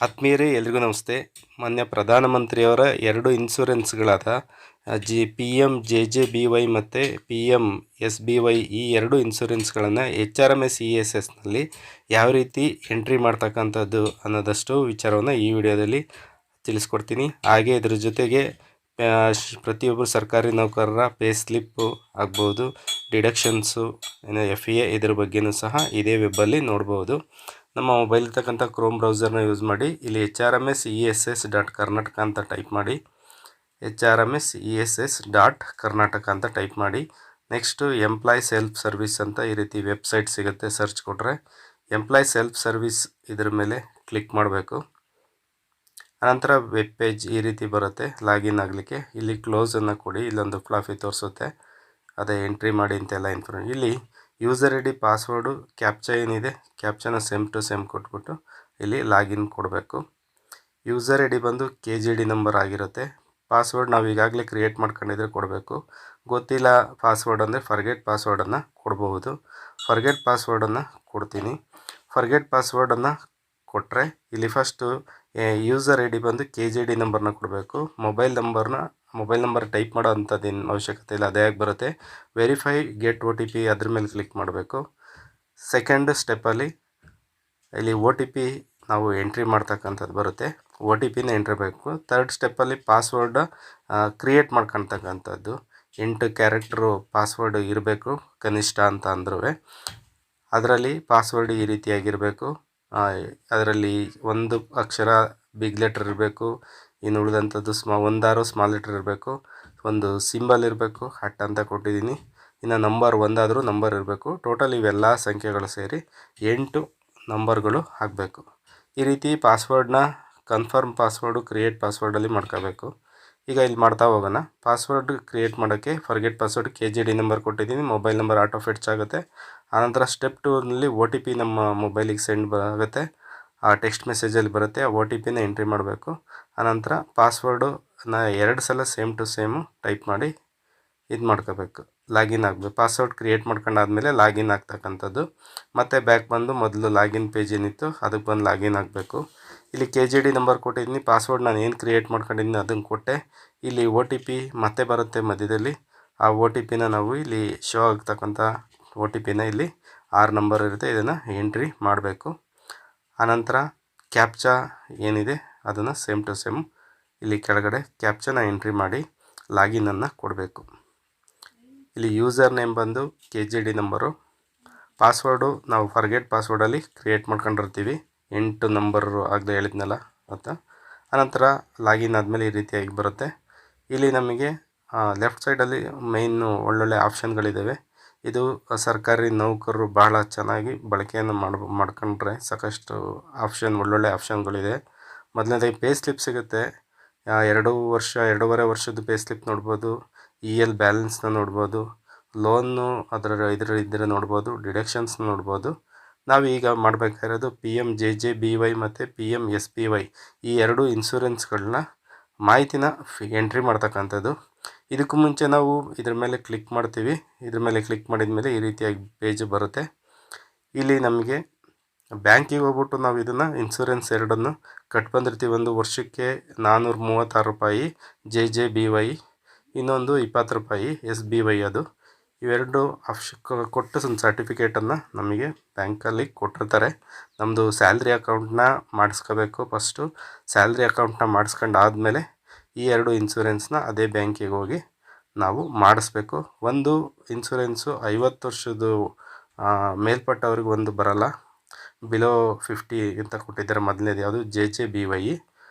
ಆತ್ಮೀಯರೇ, ಎಲ್ರಿಗೂ ನಮಸ್ತೆ. ಮಾನ್ಯ ಪ್ರಧಾನಮಂತ್ರಿಯವರ 2 ಇನ್ಶೂರೆನ್ಸ್ಗಳಾದ PM-JJBY ಮತ್ತು PM-SBY ಈ 2 ಇನ್ಶೂರೆನ್ಸ್ಗಳನ್ನು HRMS-ESSನಲ್ಲಿ ಯಾವ ರೀತಿ ಎಂಟ್ರಿ ಮಾಡ್ತಕ್ಕಂಥದ್ದು ಅನ್ನೋದಷ್ಟು ವಿಚಾರವನ್ನು ಈ ವಿಡಿಯೋದಲ್ಲಿ ತಿಳಿಸ್ಕೊಡ್ತೀನಿ. ಹಾಗೆ ಇದ್ರ ಜೊತೆಗೆ ಪ್ರತಿಯೊಬ್ಬರು ಸರ್ಕಾರಿ ನೌಕರರ ಪೇ ಸ್ಲಿಪ್ಪು ಆಗ್ಬೋದು, ಡಿಡಕ್ಷನ್ಸು, FEA ಇದ್ರ ಬಗ್ಗೆಯೂ ಸಹ ಇದೇ ವೆಬ್ಬಲ್ಲಿ ನೋಡ್ಬೋದು. ನಮ್ಮ ಮೊಬೈಲ್ ಇರ್ತಕ್ಕಂಥ ಕ್ರೋಮ್ ಬ್ರೌಸರ್ನ ಯೂಸ್ ಮಾಡಿ ಇಲ್ಲಿ HRMS-ESS.Karnataka ಅಂತ ಟೈಪ್ ಮಾಡಿ. HRMS-ESS.Karnataka ಅಂತ ಟೈಪ್ ಮಾಡಿ. ನೆಕ್ಸ್ಟು ಎಂಪ್ಲಾಯ್ ಸೆಲ್ಫ್ ಸರ್ವಿಸ್ ಅಂತ ಈ ರೀತಿ ವೆಬ್ಸೈಟ್ ಸಿಗುತ್ತೆ. ಸರ್ಚ್ ಕೊಟ್ಟರೆ ಎಂಪ್ಲಾಯ್ ಸೆಲ್ಫ್ ಸರ್ವಿಸ್ ಇದ್ರ ಮೇಲೆ ಕ್ಲಿಕ್ ಮಾಡಬೇಕು. ಅನಂತರ ವೆಬ್ ಪೇಜ್ ಈ ರೀತಿ ಬರುತ್ತೆ. ಲಾಗಿನ್ ಆಗಲಿಕ್ಕೆ ಇಲ್ಲಿ ಕ್ಲೋಸನ್ನು ಕೊಡಿ. ಇಲ್ಲೊಂದು ಫ್ಲಾಫಿ ತೋರಿಸುತ್ತೆ, ಅದೇ ಎಂಟ್ರಿ ಮಾಡಿ ಅಂತೆಲ್ಲ ಇನ್ಫಾರ್ಮೇಷನ್. ಇಲ್ಲಿ ಯೂಸರ್ ID, ಪಾಸ್ವರ್ಡು, ಕ್ಯಾಪ್ಚಾ ಏನಿದೆ ಕ್ಯಾಪ್ಚಾನ ಸೇಮ್ ಟು ಸೇಮ್ ಕೊಟ್ಬಿಟ್ಟು ಇಲ್ಲಿ ಲಾಗಿನ್ ಕೊಡಬೇಕು. ಯೂಸರ್ ID ಬಂದು KGD ನಂಬರ್ ಆಗಿರುತ್ತೆ. ಪಾಸ್ವರ್ಡ್ ನಾವು ಈಗಾಗಲೇ ಕ್ರಿಯೇಟ್ ಮಾಡ್ಕೊಂಡಿದ್ರೆ ಕೊಡಬೇಕು. ಗೊತ್ತಿಲ್ಲ ಪಾಸ್ವರ್ಡ್ ಅಂದರೆ ಫರ್ಗೆಟ್ ಪಾಸ್ವರ್ಡನ್ನು ಕೊಡಬಹುದು. ಫರ್ಗೆಟ್ ಪಾಸ್ವರ್ಡನ್ನು ಕೊಡ್ತೀನಿ. ಫರ್ಗೆಟ್ ಪಾಸ್ವರ್ಡನ್ನು ಕೊಟ್ಟರೆ ಇಲ್ಲಿ ಫಸ್ಟು ಯೂಸರ್ ID ಬಂದು KGD ನಂಬರ್ನ ಕೊಡಬೇಕು. ಮೊಬೈಲ್ ನಂಬರ್ ಟೈಪ್ ಮಾಡೋ ಅಂಥದ್ದೇನು ಅವಶ್ಯಕತೆ ಇಲ್ಲ, ಅದೇ ಆಗಿ ಬರುತ್ತೆ. ವೆರಿಫೈ ಗೆಟ್ OTP ಅದ್ರ ಮೇಲೆ ಕ್ಲಿಕ್ ಮಾಡಬೇಕು. ಸೆಕೆಂಡ್ ಸ್ಟೆಪ್ಪಲ್ಲಿ ಇಲ್ಲಿ OTP ನಾವು ಎಂಟ್ರಿ ಮಾಡ್ತಕ್ಕಂಥದ್ದು ಬರುತ್ತೆ. OTPನ ಎಂಟ್ರಿ ಬೇಕು. ಥರ್ಡ್ ಸ್ಟೆಪ್ಪಲ್ಲಿ ಪಾಸ್ವರ್ಡ್ ಕ್ರಿಯೇಟ್ ಮಾಡ್ಕೊಳ್ತಕ್ಕಂಥದ್ದು 8 ಕ್ಯಾರೆಕ್ಟ್ರು ಪಾಸ್ವರ್ಡ್ ಇರಬೇಕು ಕನಿಷ್ಠ ಅಂತ ಅಂದ್ರೂ. ಅದರಲ್ಲಿ ಪಾಸ್ವರ್ಡ್ ಈ ರೀತಿಯಾಗಿರಬೇಕು. ಅದರಲ್ಲಿ ಒಂದು ಅಕ್ಷರ ಬಿಗ್ ಲೆಟರ್ ಇರಬೇಕು, ಇನ್ನು ಉಳಿದಂಥದ್ದು ಒಂದಾರು ಸ್ಮಾಲ್ ಲೆಟರ್ ಇರಬೇಕು, ಒಂದು ಸಿಂಬಲ್ ಇರಬೇಕು, ಹಟ್ ಅಂತ ಕೊಟ್ಟಿದ್ದೀನಿ. ಇನ್ನು ನಂಬರ್ ಒಂದಾದರೂ ನಂಬರ್ ಇರಬೇಕು. ಟೋಟಲ್ ಇವೆಲ್ಲ ಸಂಖ್ಯೆಗಳು ಸೇರಿ 8 ನಂಬರ್ಗಳು ಆಗಬೇಕು. ಈ ರೀತಿ ಪಾಸ್ವರ್ಡ್ನ ಕನ್ಫರ್ಮ್ ಪಾಸ್ವರ್ಡು, ಕ್ರಿಯೇಟ್ ಪಾಸ್ವರ್ಡಲ್ಲಿ ಮಾಡ್ಕೋಬೇಕು. ಈಗ ಇಲ್ಲಿ ಮಾಡ್ತಾ ಹೋಗೋಣ. ಪಾಸ್ವರ್ಡ್ ಕ್ರಿಯೇಟ್ ಮಾಡೋಕ್ಕೆ ಫರ್ಗೆಟ್ ಪಾಸ್ವರ್ಡ್ KGD ನಂಬರ್ ಕೊಟ್ಟಿದ್ದೀನಿ. ಮೊಬೈಲ್ ನಂಬರ್ ಆಟೋ ಫೆಟ್ಚ್ ಆಗುತ್ತೆ. ಆನಂತರ ಸ್ಟೆಪ್ 2ನಲ್ಲಿ OTP ನಮ್ಮ ಮೊಬೈಲಿಗೆ ಸೆಂಡ್ ಆಗುತ್ತೆ. ಆ ಟೆಕ್ಸ್ಟ್ ಮೆಸೇಜಲ್ಲಿ ಬರುತ್ತೆ. ಆ OTPನ ಎಂಟ್ರಿ ಮಾಡಬೇಕು. ಆನಂತರ ಪಾಸ್ವರ್ಡನ್ನ 2 ಸಲ ಸೇಮ್ ಟು ಸೇಮು ಟೈಪ್ ಮಾಡಿ ಇದು ಮಾಡ್ಕೋಬೇಕು, ಲಾಗಿನ್ ಆಗಬೇಕು. ಪಾಸ್ವರ್ಡ್ ಕ್ರಿಯೇಟ್ ಮಾಡ್ಕೊಂಡಾದ್ಮೇಲೆ ಲಾಗಿನ್ ಆಗ್ತಕ್ಕಂಥದ್ದು. ಮತ್ತು ಬ್ಯಾಕ್ ಬಂದು ಮೊದಲು ಲಾಗಿನ್ ಪೇಜ್ ಏನಿತ್ತು ಅದಕ್ಕೆ ಬಂದು ಲಾಗಿನ್ ಆಗಬೇಕು. ಇಲ್ಲಿ KGD ನಂಬರ್ ಕೊಟ್ಟಿದ್ದೀನಿ. ಪಾಸ್ವರ್ಡ್ ನಾನು ಏನು ಕ್ರಿಯೇಟ್ ಮಾಡ್ಕೊಂಡಿದ್ದೀನಿ ಅದನ್ನು ಕೊಟ್ಟೆ. ಇಲ್ಲಿ OTP ಮತ್ತೆ ಬರುತ್ತೆ ಮಧ್ಯದಲ್ಲಿ. ಆ OTPನ ನಾವು ಇಲ್ಲಿ ಶೋ ಆಗ್ತಕ್ಕಂಥ OTPನ ಇಲ್ಲಿ 6 ನಂಬರ್ ಇರುತ್ತೆ, ಇದನ್ನು ಎಂಟ್ರಿ ಮಾಡಬೇಕು. ಆನಂತರ ಕ್ಯಾಪ್ಚಾ ಏನಿದೆ ಅದನ್ನು ಸೇಮ್ ಟು ಸೇಮ್ ಇಲ್ಲಿ ಕೆಳಗಡೆ ಕ್ಯಾಪ್ಚಾನ ಎಂಟ್ರಿ ಮಾಡಿ ಲಾಗಿನನ್ನು ಕೊಡಬೇಕು. ಇಲ್ಲಿ ಯೂಸರ್ ನೇಮ್ ಬಂದು KGD ನಂಬರು, ಪಾಸ್ವರ್ಡು ನಾವು ಫರ್ಗೆಟ್ ಪಾಸ್ವರ್ಡಲ್ಲಿ ಕ್ರಿಯೇಟ್ ಮಾಡ್ಕೊಂಡಿರ್ತೀವಿ 8 ನಂಬರು ಆಗಲೇ ಹೇಳಿದ್ನಲ್ಲ ಅಂತ. ಅನಂತರ ಲಾಗಿನ್ ಆದಮೇಲೆ ಈ ರೀತಿಯಾಗಿ ಬರುತ್ತೆ. ಇಲ್ಲಿ ನಮಗೆ ಲೆಫ್ಟ್ ಸೈಡಲ್ಲಿ ಮೇಯ್ನು ಒಳ್ಳೊಳ್ಳೆ ಆಪ್ಷನ್ಗಳಿದ್ದಾವೆ. ಇದು ಸರ್ಕಾರಿ ನೌಕರರು ಭಾಳ ಚೆನ್ನಾಗಿ ಬಳಕೆಯನ್ನು ಮಾಡ್ಕೊಂಡ್ರೆ ಸಾಕಷ್ಟು ಒಳ್ಳೊಳ್ಳೆ ಆಪ್ಷನ್ಗಳಿದೆ. ಮೊದಲನೇದಾಗಿ ಪೇ ಸ್ಲಿಪ್ ಸಿಗುತ್ತೆ. 2.5 ವರ್ಷದ ಪೇ ಸ್ಲಿಪ್ ನೋಡ್ಬೋದು. EL ಬ್ಯಾಲೆನ್ಸ್ನ ನೋಡ್ಬೋದು. ಲೋನು ಇದ್ರೆ ನೋಡ್ಬೋದು. ಡಿಡಕ್ಷನ್ಸ್ನ ನೋಡ್ಬೋದು. ನಾವೀಗ ಮಾಡಬೇಕಾಗಿರೋದು PM-JJBY ಮತ್ತು PM-SBY ಈ 2 ಇನ್ಶೂರೆನ್ಸ್ಗಳನ್ನ ಮಾಹಿತಿನ ಎಂಟ್ರಿ ಮಾಡ್ತಕ್ಕಂಥದ್ದು. ಇದಕ್ಕೂ ಮುಂಚೆ ನಾವು ಇದ್ರ ಮೇಲೆ ಕ್ಲಿಕ್ ಮಾಡ್ತೀವಿ. ಇದ್ರ ಮೇಲೆ ಕ್ಲಿಕ್ ಮಾಡಿದ ಮೇಲೆ ಈ ರೀತಿಯಾಗಿ ಪೇಜ್ ಬರುತ್ತೆ. ಇಲ್ಲಿ ನಮಗೆ ಬ್ಯಾಂಕಿಗೆ ಹೋಗ್ಬಿಟ್ಟು ನಾವು ಇದನ್ನು ಇನ್ಶೂರೆನ್ಸ್ 2ಅನ್ನು ಕಟ್ಬಂದಿರ್ತೀವಿ. ಒಂದು ವರ್ಷಕ್ಕೆ 436 ರೂಪಾಯಿ JJBY, ಇನ್ನೊಂದು 20 ರೂಪಾಯಿ SBY. ಅದು ಇವೆರಡು ಕೊಟ್ಟು ಒಂದು ಸರ್ಟಿಫಿಕೇಟನ್ನು ನಮಗೆ ಬ್ಯಾಂಕಲ್ಲಿ ಕೊಟ್ಟಿರ್ತಾರೆ. ನಮ್ಮದು ಸ್ಯಾಲ್ರಿ ಅಕೌಂಟ್ನ ಮಾಡಿಸ್ಕೋಬೇಕು. ಫಸ್ಟು ಸ್ಯಾಲ್ರಿ ಅಕೌಂಟ್ನ ಮಾಡಿಸ್ಕೊಂಡಾದ್ಮೇಲೆ ಈ 2 ಇನ್ಶೂರೆನ್ಸ್ನ ಅದೇ ಬ್ಯಾಂಕಿಗೆ ಹೋಗಿ ನಾವು ಮಾಡಿಸ್ಬೇಕು. ಒಂದು ಇನ್ಶೂರೆನ್ಸು 50 ವರ್ಷದ ಮೇಲ್ಪಟ್ಟವ್ರಿಗೆ ಒಂದು ಬರಲ್ಲ. ಬಿಲೋ 50 ಅಂತ ಕೊಟ್ಟಿದ್ದಾರೆ. ಮೊದಲನೇದು ಯಾವುದು JJBY,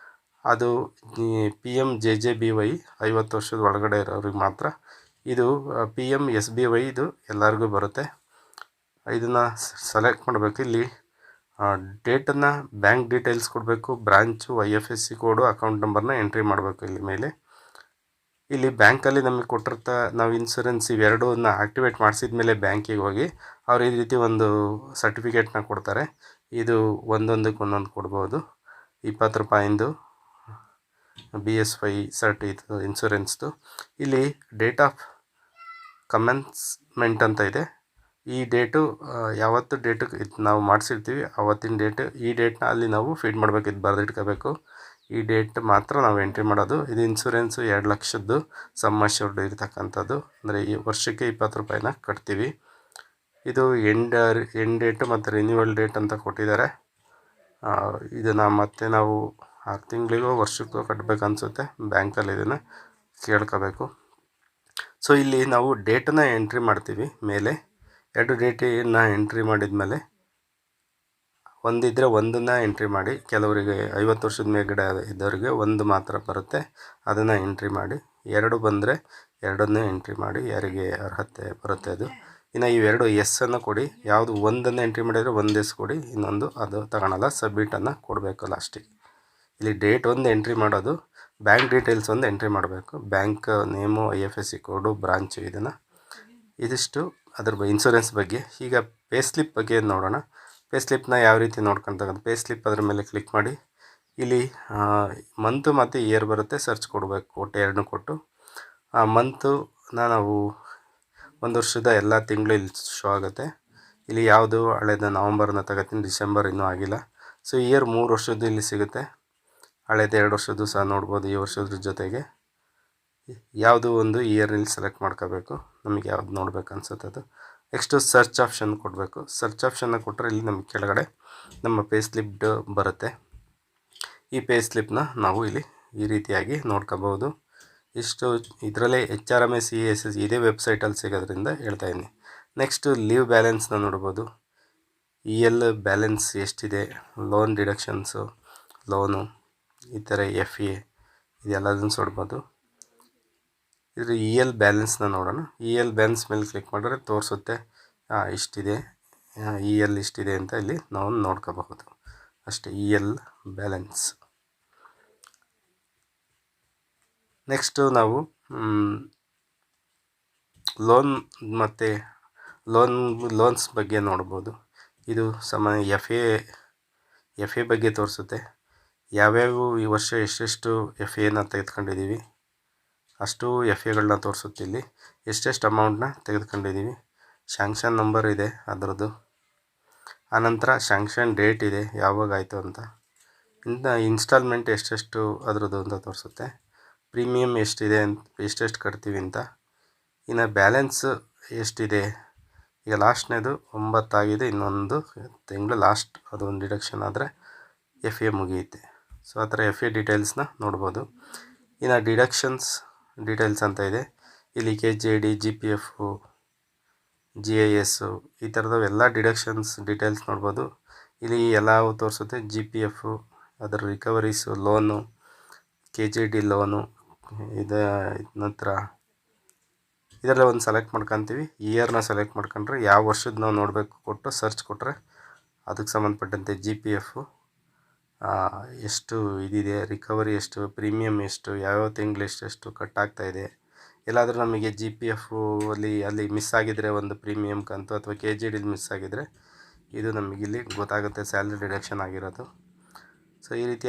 ಅದು PM-JJBY 50 ವರ್ಷದ ಒಳಗಡೆ ಇರೋರಿಗೆ ಮಾತ್ರ. ಇದು PM-SBY ಇದು ಎಲ್ಲರಿಗೂ ಬರುತ್ತೆ. ಇದನ್ನು ಸೆಲೆಕ್ಟ್ ಮಾಡಬೇಕು. ಇಲ್ಲಿ ಡೇಟನ್ನು ಬ್ಯಾಂಕ್ ಡೀಟೇಲ್ಸ್ ಕೊಡಬೇಕು, ಬ್ರಾಂಚು, IFSC ಕೋಡು, ಅಕೌಂಟ್ ನಂಬರ್ನ ಎಂಟ್ರಿ ಮಾಡಬೇಕು. ಇಲ್ಲಿ ಮೇಲೆ ಇಲ್ಲಿ ಬ್ಯಾಂಕಲ್ಲಿ ನಮಗೆ ನಾವು ಇನ್ಶೂರೆನ್ಸ್ ಇವೆರಡನ್ನ ಆ್ಯಕ್ಟಿವೇಟ್ ಮಾಡಿಸಿದ ಮೇಲೆ ಬ್ಯಾಂಕಿಗೆ ಹೋಗಿ ಅವ್ರು ಈ ರೀತಿ ಒಂದು ಸರ್ಟಿಫಿಕೇಟ್ನ ಕೊಡ್ತಾರೆ. ಇದು ಒಂದೊಂದಕ್ಕೆ ಒಂದೊಂದು ಕೊಡ್ಬೋದು. 20 ರೂಪಾಯಿಂದು BSY ಸರ್ಟ್ ಇದು ಇನ್ಶೂರೆನ್ಸ್ದು. ಇಲ್ಲಿ ಡೇಟ್ ಆಫ್ ಕಮೆನ್ಸ್ಮೆಂಟ್ ಅಂತ ಇದೆ. ಈ ಡೇಟು ಯಾವತ್ತು ಡೇಟು ನಾವು ಮಾಡಿಸಿರ್ತೀವಿ ಆವತ್ತಿನ ಡೇಟು, ಈ ಡೇಟ್ನ ಅಲ್ಲಿ ನಾವು ಫೀಡ್ ಮಾಡಬೇಕು, ಇದು ಬರೆದಿಟ್ಕೋಬೇಕು. ಈ ಡೇಟ್ ಮಾತ್ರ ನಾವು ಎಂಟ್ರಿ ಮಾಡೋದು. ಇದು ಇನ್ಸೂರೆನ್ಸು 2 ಲಕ್ಷದ್ದು ಸಮ್ ಅಶ್ಯೂರ್ಡ್ ಇರ್ತಕ್ಕಂಥದ್ದು, ಅಂದರೆ ಈ ವರ್ಷಕ್ಕೆ 20 ರೂಪಾಯಿನ ಕಟ್ತೀವಿ. ಇದು ಎಂಡ್ ಡೇಟು ಮತ್ತು ರಿನ್ಯೂವಲ್ ಡೇಟ್ ಅಂತ ಕೊಟ್ಟಿದ್ದಾರೆ. ಇದನ್ನು ಮತ್ತೆ ನಾವು 6 ತಿಂಗಳಿಗೋ ವರ್ಷಕ್ಕೋ ಕಟ್ಟಬೇಕು ಅನಿಸುತ್ತೆ. ಬ್ಯಾಂಕಲ್ಲಿ ಇದನ್ನು ಕೇಳ್ಕೋಬೇಕು. ಸೊ ಇಲ್ಲಿ ನಾವು ಡೇಟನ್ನು ಎಂಟ್ರಿ ಮಾಡ್ತೀವಿ. ಮೇಲೆ 2 ಡೇಟನ್ನು ಎಂಟ್ರಿ ಮಾಡಿದ ಮೇಲೆ ಒಂದಿದ್ದರೆ ಒಂದನ್ನು ಎಂಟ್ರಿ ಮಾಡಿ. ಕೆಲವರಿಗೆ 50 ವರ್ಷದ ಮೇಲ್ಗಡೆ ಇದ್ದವರಿಗೆ ಒಂದು ಮಾತ್ರ ಬರುತ್ತೆ, ಅದನ್ನು ಎಂಟ್ರಿ ಮಾಡಿ. 2 ಬಂದರೆ 2ಅನ್ನೂ ಎಂಟ್ರಿ ಮಾಡಿ, ಯಾರಿಗೆ ಅರ್ಹತೆ ಬರುತ್ತೆ ಅದು. ಇನ್ನು ಇವೆರಡು ಎಸ್ಸನ್ನು ಕೊಡಿ. ಯಾವುದು ಒಂದನ್ನು ಎಂಟ್ರಿ ಮಾಡಿದರೆ ಒಂದು ಎಸ್ ಕೊಡಿ, ಇನ್ನೊಂದು ಅದು ತಗೊಳಲ್ಲ, ಸಬ್ಮಿಟನ್ನು ಕೊಡಬೇಕು ಲಾಸ್ಟಿಗೆ. ಇಲ್ಲಿ ಡೇಟ್ ಒಂದು ಎಂಟ್ರಿ ಮಾಡೋದು, ಬ್ಯಾಂಕ್ ಡೀಟೇಲ್ಸ್ ಒಂದು ಎಂಟ್ರಿ ಮಾಡಬೇಕು. ಬ್ಯಾಂಕ್ ನೇಮು, IFSC ಕೋಡು, ಬ್ರಾಂಚು, ಇದಿಷ್ಟು ಅದ್ರ ಇನ್ಸೂರೆನ್ಸ್ ಬಗ್ಗೆ. ಈಗ ಪೇ ಸ್ಲಿಪ್ ಬಗ್ಗೆ ನೋಡೋಣ. ಪೇ ಸ್ಲಿಪ್ನ ಯಾವ ರೀತಿ ನೋಡ್ಕೊಳ್ತಕ್ಕಂಥ ಪೇ ಸ್ಲಿಪ್ ಅದ್ರ ಮೇಲೆ ಕ್ಲಿಕ್ ಮಾಡಿ. ಇಲ್ಲಿ ಮಂತು ಮತ್ತು ಇಯರ್ ಬರುತ್ತೆ, ಸರ್ಚ್ ಕೊಡಬೇಕು. ಒಟ್ಟು 2 ಕೊಟ್ಟು ಮಂತುನ ನಾವು 1 ವರ್ಷದ ಎಲ್ಲ ತಿಂಗಳು ಇಲ್ಲಿ ಶೋ ಆಗುತ್ತೆ. ಇಲ್ಲಿ ಯಾವುದು ಹಳೇದು ನವಂಬರ್ನ ತಗೋತೀನಿ, ಡಿಸೆಂಬರ್ ಇನ್ನೂ ಆಗಿಲ್ಲ. ಸೊ ಇಯರ್ 3 ವರ್ಷದ್ದು ಇಲ್ಲಿ ಸಿಗುತ್ತೆ. ಹಳೇದು 2 ವರ್ಷದ್ದು ಸಹ ನೋಡ್ಬೋದು. ಈ ವರ್ಷದ ಜೊತೆಗೆ ಯಾವುದು ಒಂದು ಇಯರ್ನಲ್ಲಿ ಸೆಲೆಕ್ಟ್ ಮಾಡ್ಕೋಬೇಕು, ನಮಗೆ ಯಾವ್ದು ನೋಡ್ಬೇಕು ಅನ್ಸುತ್ತೆ ಅದು. ನೆಕ್ಸ್ಟು ಸರ್ಚ್ ಆಪ್ಷನ್ ಕೊಡಬೇಕು. ಸರ್ಚ್ ಆಪ್ಷನ್ನ ಕೊಟ್ಟರೆ ಇಲ್ಲಿ ನಮಗೆ ಕೆಳಗಡೆ ನಮ್ಮ ಪೇ ಸ್ಲಿಪ್ ಬರುತ್ತೆ. ಈ ಪೇ ಸ್ಲಿಪ್ನ ನಾವು ಇಲ್ಲಿ ಈ ರೀತಿಯಾಗಿ ನೋಡ್ಕೋಬಹುದು. ಇಷ್ಟು ಇದರಲ್ಲೇ HRMS CSS ಇದೇ ವೆಬ್ಸೈಟಲ್ಲಿ ಸಿಗೋದ್ರಿಂದ ಹೇಳ್ತಾ ಇದ್ದೀನಿ. ನೆಕ್ಸ್ಟು ಲೀವ್ ಬ್ಯಾಲೆನ್ಸ್ನ ನೋಡ್ಬೋದು. EL ಬ್ಯಾಲೆನ್ಸ್ ಎಷ್ಟಿದೆ, ಲೋನ್ ಡಿಡಕ್ಷನ್ಸು, ಲೋನು, ಈ ಥರ FA ಇದೆಲ್ಲದನ್ನು ನೋಡ್ಬೋದು. ಇದ್ರ EL ಬ್ಯಾಲೆನ್ಸ್ನ ನೋಡೋಣ. EL ಬ್ಯಾಲೆನ್ಸ್ ಮೇಲೆ ಕ್ಲಿಕ್ ಮಾಡಿದ್ರೆ ತೋರಿಸುತ್ತೆ ಇಷ್ಟಿದೆ, EL ಇಷ್ಟಿದೆ ಅಂತ ಇಲ್ಲಿ ನಾವು ನೋಡ್ಕೋಬಹುದು ಅಷ್ಟೇ. EL balance. ನೆಕ್ಸ್ಟು ನಾವು ಲೋನ್ ಮತ್ತು ಲೋನ್ಸ್ ಬಗ್ಗೆ ನೋಡ್ಬೋದು. ಇದು ಸಾಮಾನ್ಯ FA ಬಗ್ಗೆ ತೋರಿಸುತ್ತೆ. ಯಾವ್ಯಾವ ಈ ವರ್ಷ ಎಷ್ಟೆಷ್ಟು FAನ ತೆಗೆದುಕೊಂಡಿದ್ದೀವಿ ಅಷ್ಟು FAಗಳನ್ನ ತೋರಿಸುತ್ತೆ. ಇಲ್ಲಿ ಎಷ್ಟೆಷ್ಟು ಅಮೌಂಟ್ನ ತೆಗೆದುಕೊಂಡಿದ್ದೀವಿ, ಶಾಂಕ್ಷನ್ ನಂಬರ್ ಇದೆ ಅದರದ್ದು, ಆನಂತರ ಶಾಂಕ್ಷನ್ ಡೇಟ್ ಇದೆ, ಯಾವಾಗ ಆಯಿತು ಅಂತ. ಇನ್ನು ಇನ್ಸ್ಟಾಲ್ಮೆಂಟ್ ಎಷ್ಟೆಷ್ಟು ಅದರದ್ದು ಅಂತ ತೋರಿಸುತ್ತೆ. ಪ್ರೀಮಿಯಮ್ ಎಷ್ಟಿದೆ ಎಷ್ಟೆಷ್ಟು ಕಟ್ತೀವಿ ಅಂತ. ಇನ್ನು ಬ್ಯಾಲೆನ್ಸ್ ಎಷ್ಟಿದೆ, ಈಗ ಲಾಸ್ಟ್ನೇದು 9 ಆಗಿದೆ, ಇನ್ನೊಂದು ತಿಂಗಳು ಲಾಸ್ಟ್ ಅದೊಂದು ಡಿಡಕ್ಷನ್ ಆದರೆ FA ಮುಗಿಯುತ್ತೆ. ಸೊ ಆ ಥರ FA ಡೀಟೇಲ್ಸ್ನ ನೋಡ್ಬೋದು. ಇನ್ನು ಡಿಡಕ್ಷನ್ಸ್ ಡೀಟೇಲ್ಸ್ ಅಂತ ಇದೆ. ಇಲ್ಲಿ KJD, GPF, GIS ಈ ಥರದವೆಲ್ಲ ಡಿಡಕ್ಷನ್ಸ್ ಡೀಟೇಲ್ಸ್ ನೋಡ್ಬೋದು. ಇಲ್ಲಿ ಎಲ್ಲವೂ ತೋರಿಸುತ್ತೆ. GPF ಅದರ ರಿಕವರೀಸು, ಲೋನು, KJD ಲೋನು, ನಂತರ ಇದರಲ್ಲೇ ಒಂದು ಸೆಲೆಕ್ಟ್ ಮಾಡ್ಕೊತೀವಿ. ಇಯರ್ನ ಸೆಲೆಕ್ಟ್ ಮಾಡ್ಕೊಂಡ್ರೆ ಯಾವ ವರ್ಷದ ನಾವು ನೋಡಬೇಕು ಕೊಟ್ಟು ಸರ್ಚ್ ಕೊಟ್ಟರೆ ಅದಕ್ಕೆ ಸಂಬಂಧಪಟ್ಟಂತೆ GPF ಎಷ್ಟು ಇದಿದೆ, ರಿಕವರಿ ಎಷ್ಟು, ಪ್ರೀಮಿಯಮ್ ಎಷ್ಟು, ಯಾವ್ಯಾವ ತಿಂಗಳು ಎಷ್ಟೆಷ್ಟು ಕಟ್ಟಾಗ್ತಾಯಿದೆ. ಎಲ್ಲಾದರೂ ನಮಗೆ GPF ಅಲ್ಲಿ ಮಿಸ್ ಆಗಿದ್ದರೆ ಒಂದು ಪ್ರೀಮಿಯಮ್ ಕಂತು ಅಥವಾ KJD ಮಿಸ್ ಆಗಿದ್ದರೆ ಇದು ನಮಗಿಲ್ಲಿ ಗೊತ್ತಾಗುತ್ತೆ, ಸ್ಯಾಲ್ರಿ ಡಿಡಕ್ಷನ್ ಆಗಿರೋದು. ಸೊ ಈ ರೀತಿ